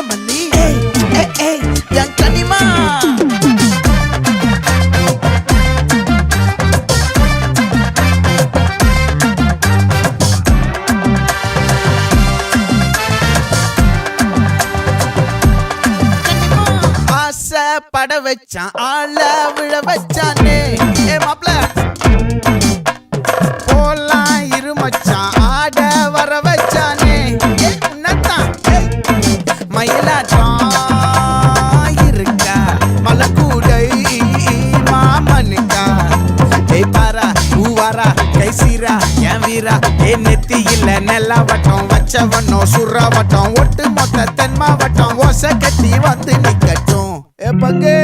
மல்லி என் கனிமா பட வச்சான் ஆள விழ வச்சானே மாப்ள போலாம் இருமச்சான் ஆட வர வச்சானே உன்னத்தான் மயிலாட்டம் இருக்கா மலக்கூடை மாமனுக்கா பாரா பூவாரா கைசீரா என் வீரா நெத்தி இல்ல நெல்லா வட்டம் வச்சவனோ சுறா வட்டம் ஒட்டு மொத்த தென் மாவட்டம் ஓசை கட்டி வந்து நிக்கட்டும் பங்கே